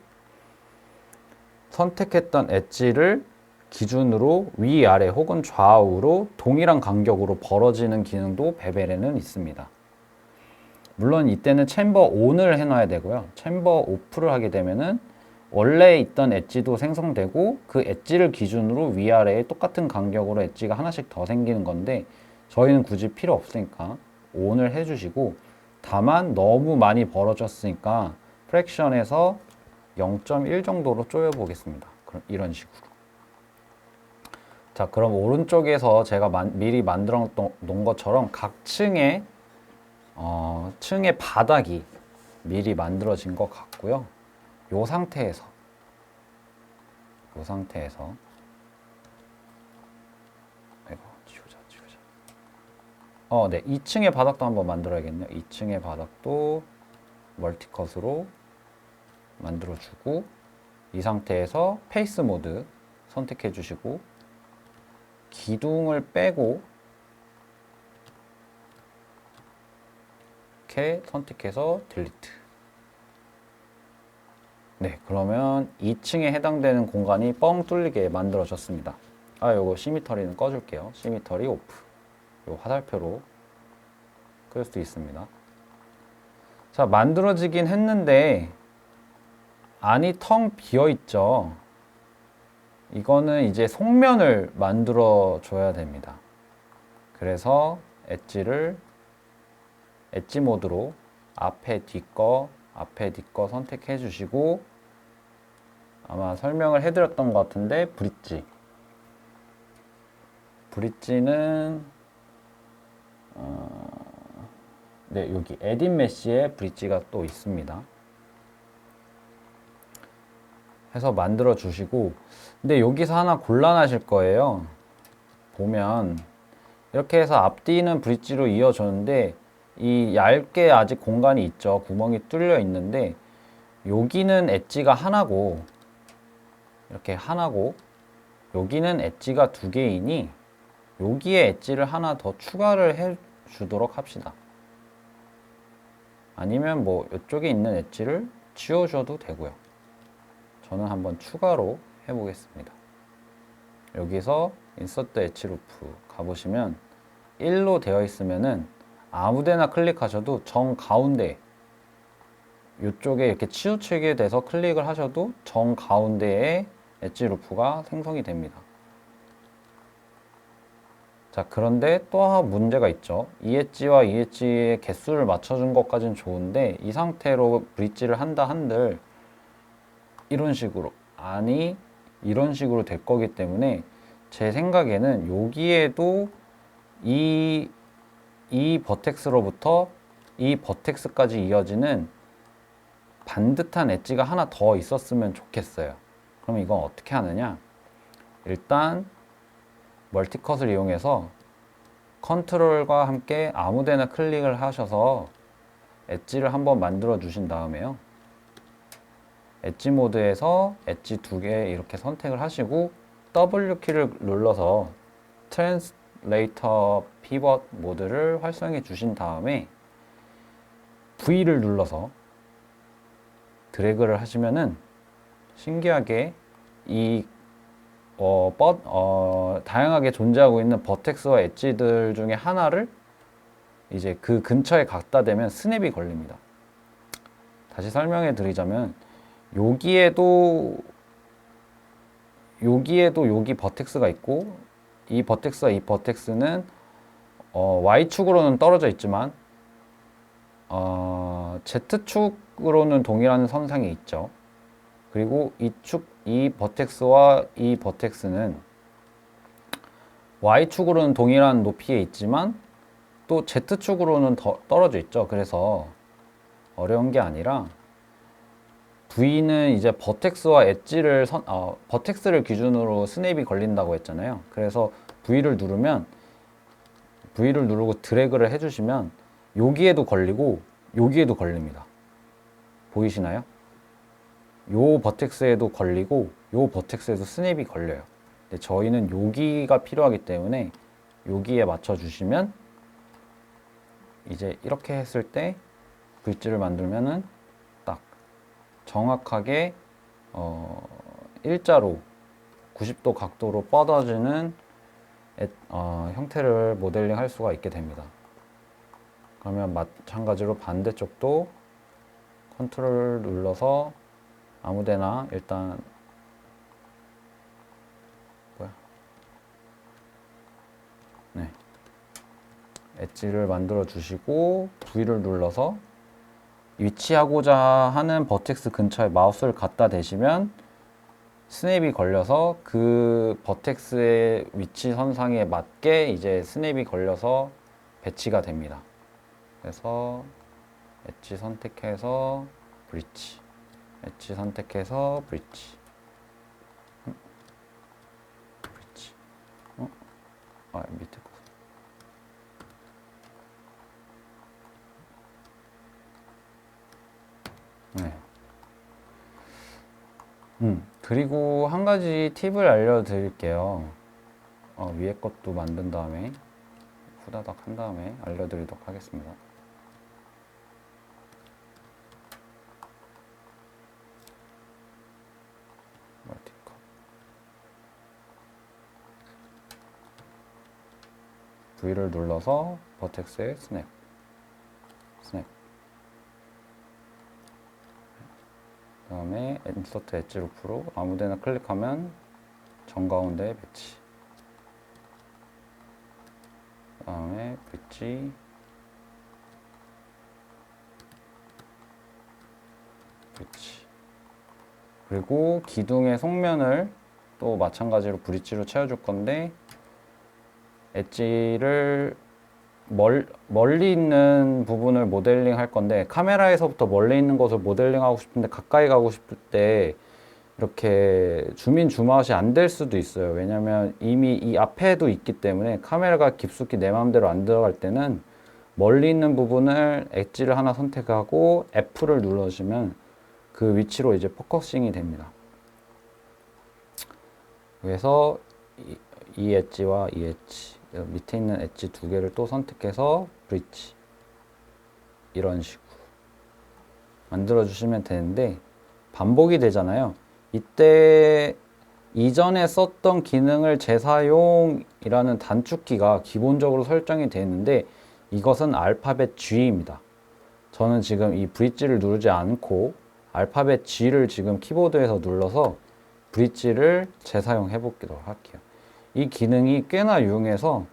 선택했던 엣지를 기준으로 위아래 혹은 좌우로 동일한 간격으로 벌어지는 기능도 베벨에는 있습니다. 물론 이때는 챔버 ON을 해놔야 되고요. 챔버 OFF를 하게 되면은 원래 있던 엣지도 생성되고 그 엣지를 기준으로 위아래에 똑같은 간격으로 엣지가 하나씩 더 생기는 건데 저희는 굳이 필요 없으니까 ON을 해주시고 다만 너무 많이 벌어졌으니까 프랙션에서 0.1 정도로 쪼여 보겠습니다. 그럼 이런 식으로. 자, 그럼 오른쪽에서 제가 미리 만들어 놓은 것처럼 각 층의 층의 바닥이 미리 만들어진 것 같고요. 요 상태에서 아이고, 지우자. 네, 2층의 바닥도 한번 만들어야겠네요. 2층의 바닥도 멀티컷으로 만들어주고 이 상태에서 페이스 모드 선택해 주시고 기둥을 빼고 이렇게 선택해서 딜리트. 네, 그러면 2층에 해당되는 공간이 뻥 뚫리게 만들어졌습니다. 요거 시미터리는 꺼줄게요. 시미터리 오프. 요 화살표로 끌 수 있습니다. 자, 만들어지긴 했는데 안이 텅 비어 있죠. 이거는 이제 속면을 만들어 줘야 됩니다. 그래서 엣지 모드로 앞에 뒤 거 선택해 주시고 아마 설명을 해드렸던 것 같은데 브릿지는 네, 여기 에딧 메쉬에 브릿지가 또 있습니다. 해서 만들어 주시고 근데 여기서 하나 곤란하실 거예요. 보면 이렇게 해서 앞뒤는 브릿지로 이어졌는데 이 얇게 아직 공간이 있죠. 구멍이 뚫려 있는데 여기는 엣지가 하나고 이렇게 하나고 여기는 엣지가 두 개이니 여기에 엣지를 하나 더 추가를 해 주도록 합시다. 아니면 뭐 이쪽에 있는 엣지를 지워 줘도 되고요. 저는 한번 추가로 해보겠습니다. 여기서 인서트 엣지 루프 가보시면 1로 되어 있으면은 아무데나 클릭하셔도 정 가운데 이쪽에 이렇게 치우치게 돼서 클릭을 하셔도 정 가운데에 엣지 루프가 생성이 됩니다. 자, 그런데 또 문제가 있죠. 이 엣지와 이 엣지의 개수를 맞춰준 것까지는 좋은데 이 상태로 브릿지를 한다 한들 이런 식으로 이런 식으로 될 거기 때문에 제 생각에는 여기에도 이 버텍스로부터 이 버텍스까지 이어지는 반듯한 엣지가 하나 더 있었으면 좋겠어요. 그럼 이건 어떻게 하느냐? 일단 멀티컷을 이용해서 컨트롤과 함께 아무데나 클릭을 하셔서 엣지를 한번 만들어 주신 다음에요. 엣지 모드에서 엣지 두 개 이렇게 선택을 하시고 W 키를 눌러서 트랜스레이터 피벗 모드를 활성해 주신 다음에 V를 눌러서 드래그를 하시면은 신기하게 이 다양하게 존재하고 있는 버텍스와 엣지들 중에 하나를 이제 그 근처에 갖다 대면 스냅이 걸립니다. 다시 설명해 드리자면 여기 버텍스가 있고 이 버텍스와 이 버텍스는 Y축으로는 떨어져 있지만 Z축으로는 동일한 선상에 있죠. 그리고 이 버텍스와 이 버텍스는 Y축으로는 동일한 높이에 있지만 또 Z축으로는 더 떨어져 있죠. 그래서 어려운 게 아니라 V는 이제 버텍스와 엣지를 버텍스를 기준으로 스냅이 걸린다고 했잖아요. 그래서 V를 누르고 드래그를 해주시면 여기에도 걸리고 여기에도 걸립니다. 보이시나요? 요 버텍스에도 걸리고 요 버텍스에도 스냅이 걸려요. 근데 저희는 여기가 필요하기 때문에 여기에 맞춰 주시면 이제 이렇게 했을 때 브릿지를 만들면은 딱 정확하게 일자로 90도 각도로 뻗어지는 형태를 모델링 할 수가 있게 됩니다. 그러면 마찬가지로 반대쪽도 컨트롤 눌러서 아무데나 일단 엣지를 만들어 주시고 V를 눌러서 위치하고자 하는 버텍스 근처에 마우스를 갖다 대시면 스냅이 걸려서 그 버텍스의 위치 선상에 맞게 이제 스냅이 걸려서 배치가 됩니다. 그래서 엣지 선택해서 브릿지, 엣지 선택해서 브릿지, 브릿지. 밑에 거. 네. 그리고 한 가지 팁을 알려드릴게요. 위에 것도 만든 다음에 후다닥 한 다음에 알려드리도록 하겠습니다. 멀티컷. V를 눌러서 버텍스에 스냅. 그 다음에 인서트 엣지 루프로 아무데나 클릭하면 정가운데 배치. 그 다음에 브릿지. 그리고 기둥의 속면을 또 마찬가지로 브릿지로 채워줄 건데 엣지를 멀리 있는 부분을 모델링 할 건데 카메라에서부터 멀리 있는 것을 모델링 하고 싶은데 가까이 가고 싶을 때 이렇게 줌인 줌아웃이 안 될 수도 있어요. 왜냐면 이미 이 앞에도 있기 때문에 카메라가 깊숙이 내 마음대로 안 들어갈 때는 멀리 있는 부분을 엣지를 하나 선택하고 F를 눌러주시면 그 위치로 이제 포커싱이 됩니다. 그래서 이 엣지와 이 엣지 밑에 있는 엣지 두 개를 또 선택해서 브릿지 이런 식으로 만들어 주시면 되는데 반복이 되잖아요. 이때 이전에 썼던 기능을 재사용이라는 단축키가 기본적으로 설정이 되어 있는데 이것은 알파벳 G입니다. 저는 지금 이 브릿지를 누르지 않고 알파벳 G를 지금 키보드에서 눌러서 브릿지를 재사용해 보도록 할게요. 이 기능이 꽤나 유용해서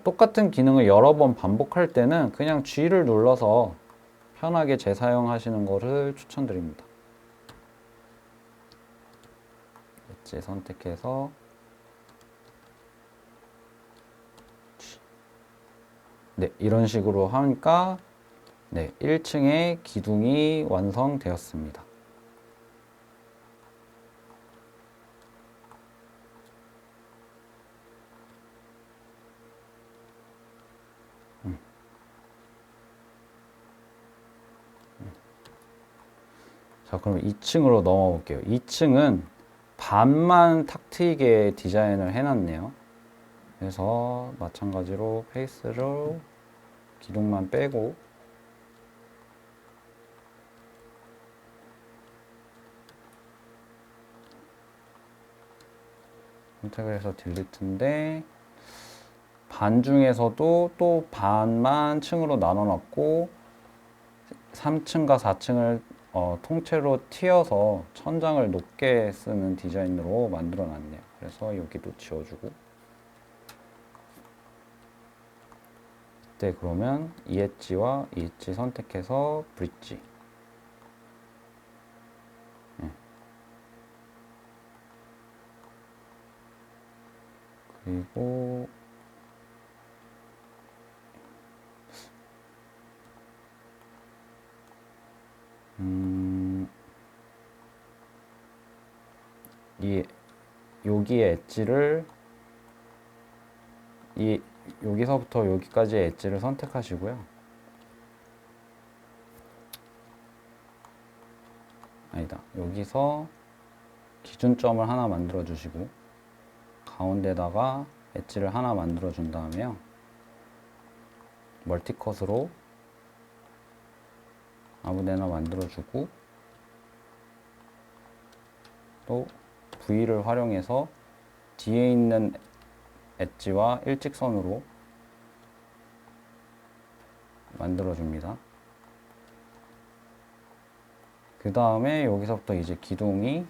똑같은 기능을 여러 번 반복할 때는 그냥 G를 눌러서 편하게 재사용하시는 것을 추천드립니다. 엣지 선택해서 G. 네, 이런 식으로 하니까 네, 1층의 기둥이 완성되었습니다. 자, 그럼 2층으로 넘어 볼게요. 2층은 반만 탁 트이게 디자인을 해놨네요. 그래서 마찬가지로 페이스로 기둥만 빼고 선택을 해서 딜리트인데 반 중에서도 또 반만 층으로 나눠 놨고 3층과 4층을 통째로 튀어서 천장을 높게 쓰는 디자인으로 만들어 놨네요. 그래서 여기도 지워주고 이때 그러면 이 엣지와 이 엣지 선택해서 브릿지 그리고 여기에 엣지를 여기서부터 여기까지의 엣지를 선택하시고요. 아니다. 여기서 기준점을 하나 만들어 주시고 가운데다가 엣지를 하나 만들어 준 다음에요. 멀티컷으로 아무데나 만들어 주고, 또 V를 활용해서 뒤에 있는 엣지와 일직선으로 만들어 줍니다. 그 다음에 여기서부터 이제 기둥이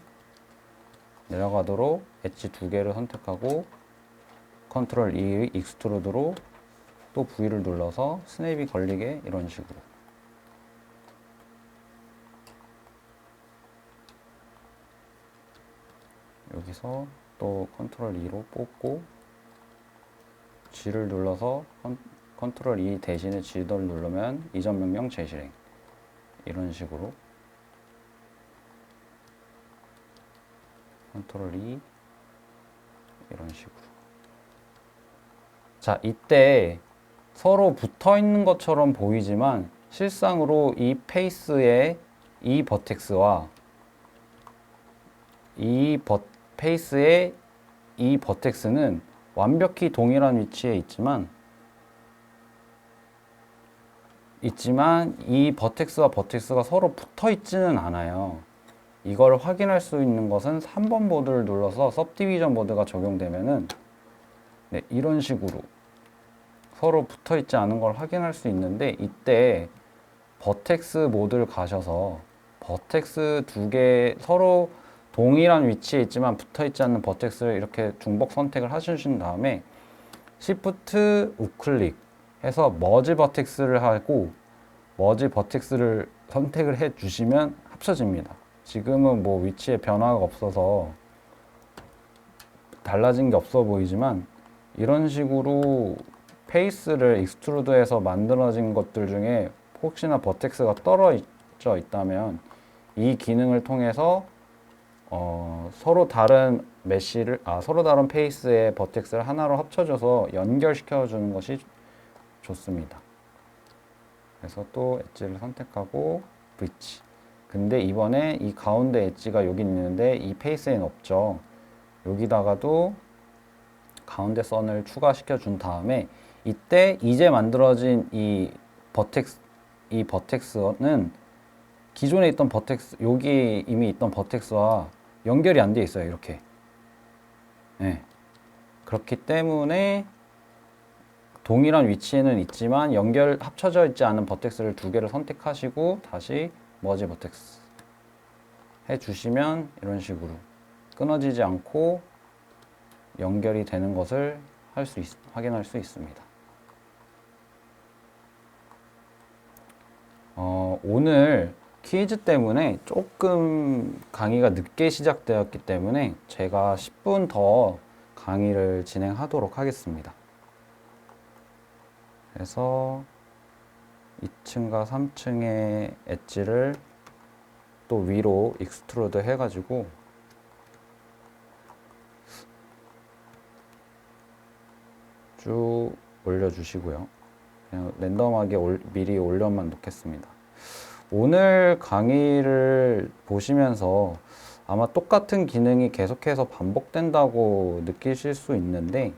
내려가도록 엣지 두 개를 선택하고 컨트롤 E 익스트루드로 또 V를 눌러서 스냅이 걸리게 이런 식으로. 여기서 또 컨트롤 E로 뽑고 G를 눌러서 컨트롤 E 대신에 G를 누르면 이전 명령 재실행. 이런 식으로 컨트롤 E 이런 식으로. 자, 이때 서로 붙어 있는 것처럼 보이지만 실상으로 이 페이스의 이 버텍스와 페이스의 이 버텍스는 완벽히 동일한 위치에 있지만 이 버텍스와 버텍스가 서로 붙어 있지는 않아요. 이걸 확인할 수 있는 것은 3번 보드를 눌러서 सब디비전 모드가 적용되면은 네, 이런 식으로 서로 붙어 있지 않은 걸 확인할 수 있는데, 이때 버텍스 모드를 가셔서 버텍스 두 개 서로 동일한 위치에 있지만 붙어 있지 않는 버텍스를 이렇게 중복 선택을 하신 다음에 Shift 우클릭 해서 머지 버텍스를 하고 머지 버텍스를 선택을 해 주시면 합쳐집니다. 지금은 뭐 위치에 변화가 없어서 달라진 게 없어 보이지만 이런 식으로 페이스를 익스트루드해서 만들어진 것들 중에 혹시나 버텍스가 떨어져 있다면 이 기능을 통해서 서로 다른 서로 다른 페이스의 버텍스를 하나로 합쳐줘서 연결시켜 주는 것이 좋습니다. 그래서 또 엣지를 선택하고 브릿지. 근데 이번에 이 가운데 엣지가 여기 있는데 이 페이스에는 없죠. 여기다가도 가운데 선을 추가시켜 준 다음에 이때 이제 만들어진 이 버텍스는 기존에 있던 버텍스, 여기 이미 있던 버텍스와 연결이 안 돼 있어요. 이렇게. 네. 그렇기 때문에 동일한 위치에는 있지만 합쳐져 있지 않은 버텍스를 두 개를 선택하시고 다시 머지 버텍스 해주시면 이런 식으로 끊어지지 않고 연결이 되는 것을 확인할 수 있습니다. 오늘 퀴즈 때문에 조금 강의가 늦게 시작되었기 때문에 제가 10분 더 강의를 진행하도록 하겠습니다. 그래서 2층과 3층의 엣지를 또 위로 익스트루드 해가지고 쭉 올려주시고요. 그냥 랜덤하게 미리 올려만 놓겠습니다. 오늘 강의를 보시면서 아마 똑같은 기능이 계속해서 반복된다고 느끼실 수 있는데,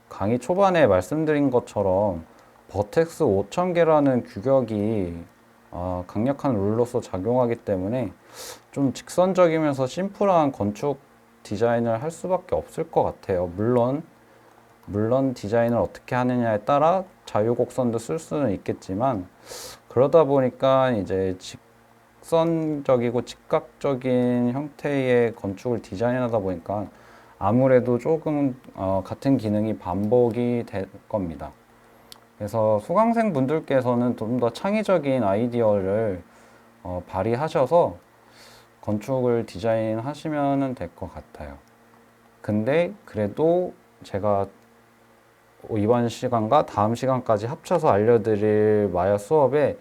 강의 초반에 말씀드린 것처럼 버텍스 5000개라는 규격이 강력한 룰로서 작용하기 때문에 좀 직선적이면서 심플한 건축 디자인을 할 수밖에 없을 것 같아요. 물론 디자인을 어떻게 하느냐에 따라 자유곡선도 쓸 수는 있겠지만, 그러다 보니까 이제 직선적이고 직각적인 형태의 건축을 디자인하다 보니까 아무래도 조금 같은 기능이 반복이 될 겁니다. 그래서 수강생 분들께서는 좀 더 창의적인 아이디어를 발휘하셔서 건축을 디자인하시면 될 것 같아요. 근데 그래도 제가 이번 시간과 다음 시간까지 합쳐서 알려드릴 마야 수업에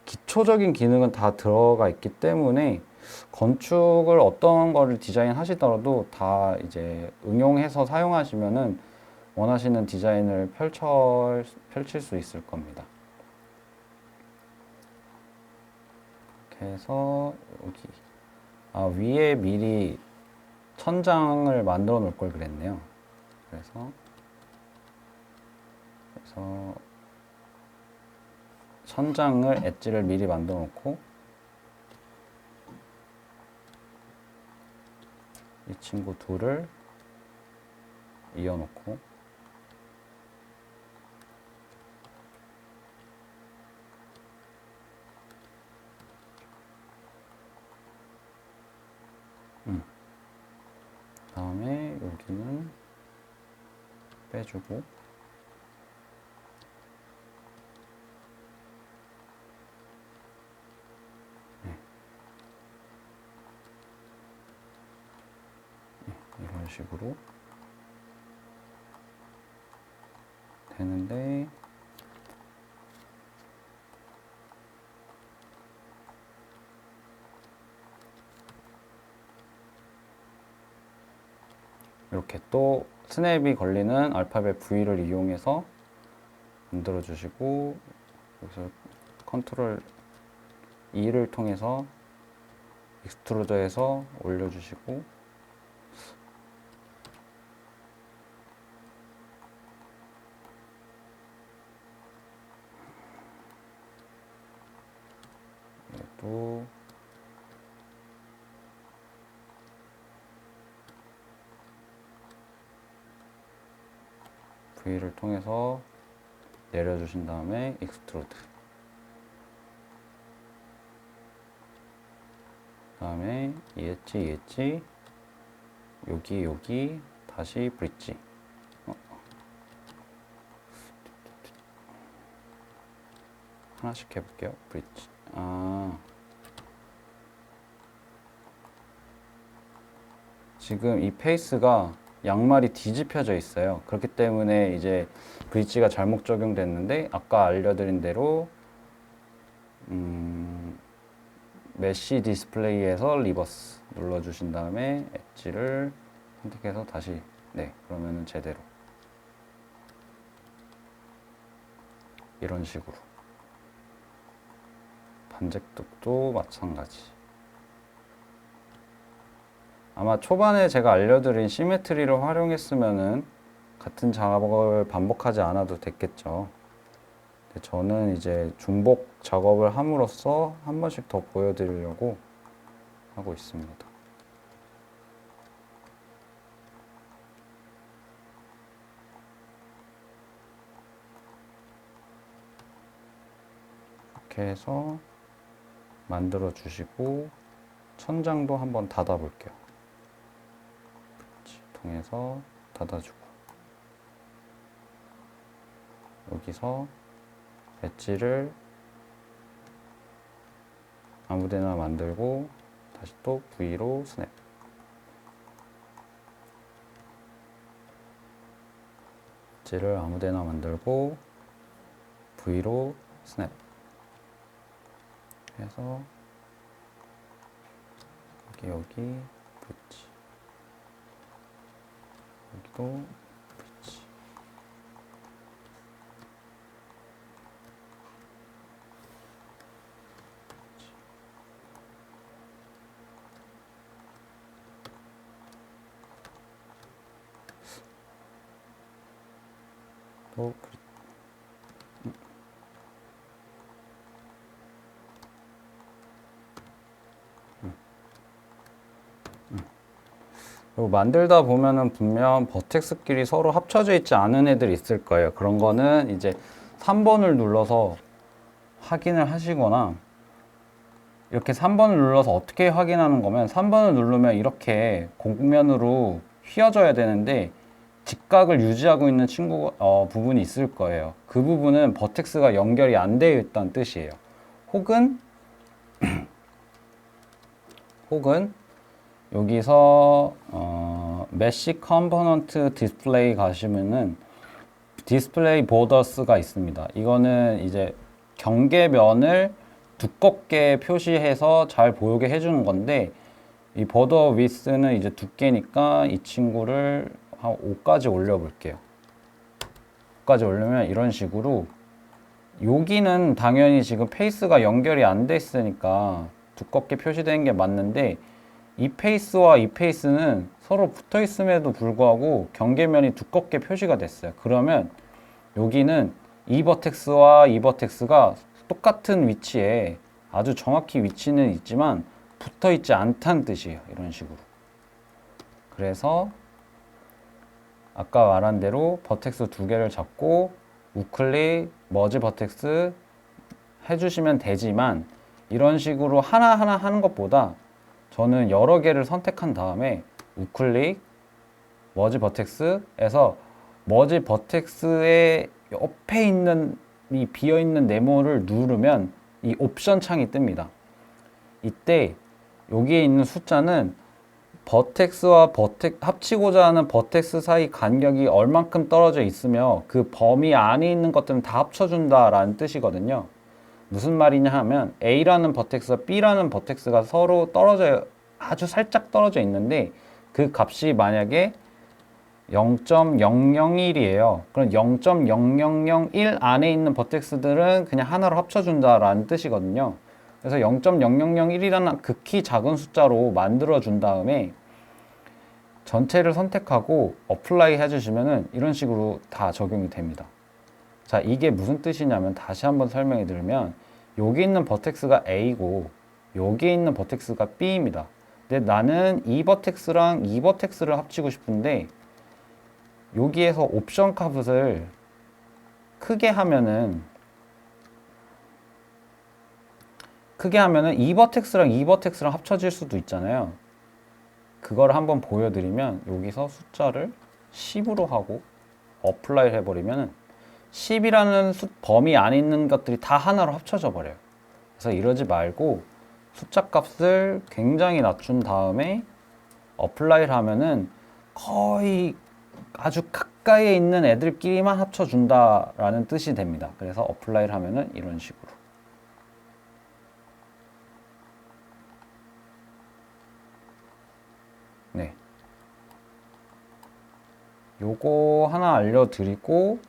기초적인 기능은 다 들어가 있기 때문에 건축을 어떤 거를 디자인 하시더라도 다 이제 응용해서 사용하시면은 원하시는 디자인을 펼칠 수 있을 겁니다. 이렇게 해서 여기 위에 미리 천장을 만들어 놓을 걸 그랬네요. 그래서 천장을 엣지를 미리 만들어 놓고 이 친구 둘을 이어 놓고 다음에 여기는 빼주고 이런 식으로 되는데 이렇게 또 스냅이 걸리는 알파벳 V를 이용해서 만들어 주시고 여기서 컨트롤 E를 통해서 익스트루더해서 올려주시고 또 V를 통해서 내려주신 다음에 익스트루드 다음에 이 엣지 여기 다시 브릿지 하나씩 해볼게요. 브릿지 지금 이 페이스가 양말이 뒤집혀져 있어요. 그렇기 때문에 이제 브릿지가 잘못 적용됐는데 아까 알려드린 대로 메쉬 디스플레이에서 리버스 눌러주신 다음에 엣지를 선택해서 다시 그러면은 제대로 이런 식으로 반제뚝도 마찬가지. 아마 초반에 제가 알려드린 시메트리를 활용했으면은 같은 작업을 반복하지 않아도 됐겠죠. 근데 저는 이제 중복 작업을 함으로써 한 번씩 더 보여드리려고 하고 있습니다. 이렇게 해서 만들어 주시고 천장도 한번 닫아 볼게요. 통해서 닫아주고 여기서 엣지를 아무데나 만들고 다시 또 V로 스냅 엣지를 아무데나 만들고 V로 스냅 해서 여기 브릿지 여기도 브릿지 또 브릿지 그리고 만들다 보면은 분명 버텍스끼리 서로 합쳐져 있지 않은 애들이 있을 거예요. 그런 거는 이제 3번을 눌러서 확인을 하시거나 이렇게 3번을 눌러서 어떻게 확인하는 거면 3번을 누르면 이렇게 곡면으로 휘어져야 되는데 직각을 유지하고 있는 부분이 있을 거예요. 그 부분은 버텍스가 연결이 안 되어 있다는 뜻이에요. 혹은 여기서 메쉬 컴포넌트 디스플레이 가시면은 디스플레이 보더스가 있습니다. 이거는 이제 경계면을 두껍게 표시해서 잘 보이게 해주는 건데 이 보더 위스는 이제 두께니까 이 친구를 한 5까지 올려 볼게요. 5까지 올리면 이런 식으로 여기는 당연히 지금 페이스가 연결이 안 돼 있으니까 두껍게 표시되는 게 맞는데 이 페이스와 이 페이스는 서로 붙어 있음에도 불구하고 경계면이 두껍게 표시가 됐어요. 그러면 여기는 이 버텍스와 이 버텍스가 똑같은 위치에 아주 정확히 위치는 있지만 붙어 있지 않다는 뜻이에요. 이런 식으로. 그래서 아까 말한 대로 버텍스 두 개를 잡고 우클릭, 머지 버텍스 해주시면 되지만 이런 식으로 하나하나 하는 것보다 저는 여러 개를 선택한 다음에 우클릭, 머지 버텍스에서 머지 버텍스의 옆에 있는 이 비어있는 네모를 누르면 이 옵션 창이 뜹니다. 이때 여기에 있는 숫자는 버텍스와 합치고자 하는 버텍스 사이 간격이 얼만큼 떨어져 있으며 그 범위 안에 있는 것들은 다 합쳐준다라는 뜻이거든요. 무슨 말이냐 하면 A라는 버텍스와 B라는 버텍스가 서로 아주 살짝 떨어져 있는데 그 값이 만약에 0.001이에요. 그럼 0.0001 안에 있는 버텍스들은 그냥 하나로 합쳐준다라는 뜻이거든요. 그래서 0.0001이라는 극히 작은 숫자로 만들어 준 다음에 전체를 선택하고 어플라이 해주시면은 이런 식으로 다 적용이 됩니다. 자, 이게 무슨 뜻이냐면 다시 한번 설명해 드리면 여기 있는 버텍스가 A고 여기 있는 버텍스가 B입니다. 근데 나는 이 버텍스랑 이 버텍스를 합치고 싶은데 여기에서 옵션 값을 크게 하면은 이 버텍스랑 이 버텍스랑 합쳐질 수도 있잖아요. 그걸 한번 보여드리면 여기서 숫자를 10으로 하고 어플라이를 해버리면 10이라는 범위 안에 있는 것들이 다 하나로 합쳐져 버려요. 그래서 이러지 말고 숫자 값을 굉장히 낮춘 다음에 어플라이를 하면은 거의 아주 가까이에 있는 애들끼리만 합쳐준다라는 뜻이 됩니다. 그래서 어플라이를 하면은 이런 식으로. 네. 요거 하나 알려드리고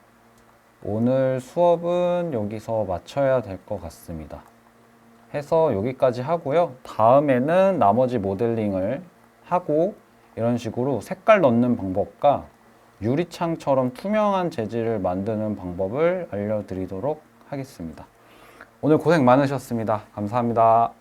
오늘 수업은 여기서 마쳐야 될 것 같습니다. 해서 여기까지 하고요. 다음에는 나머지 모델링을 하고 이런 식으로 색깔 넣는 방법과 유리창처럼 투명한 재질을 만드는 방법을 알려드리도록 하겠습니다. 오늘 고생 많으셨습니다. 감사합니다.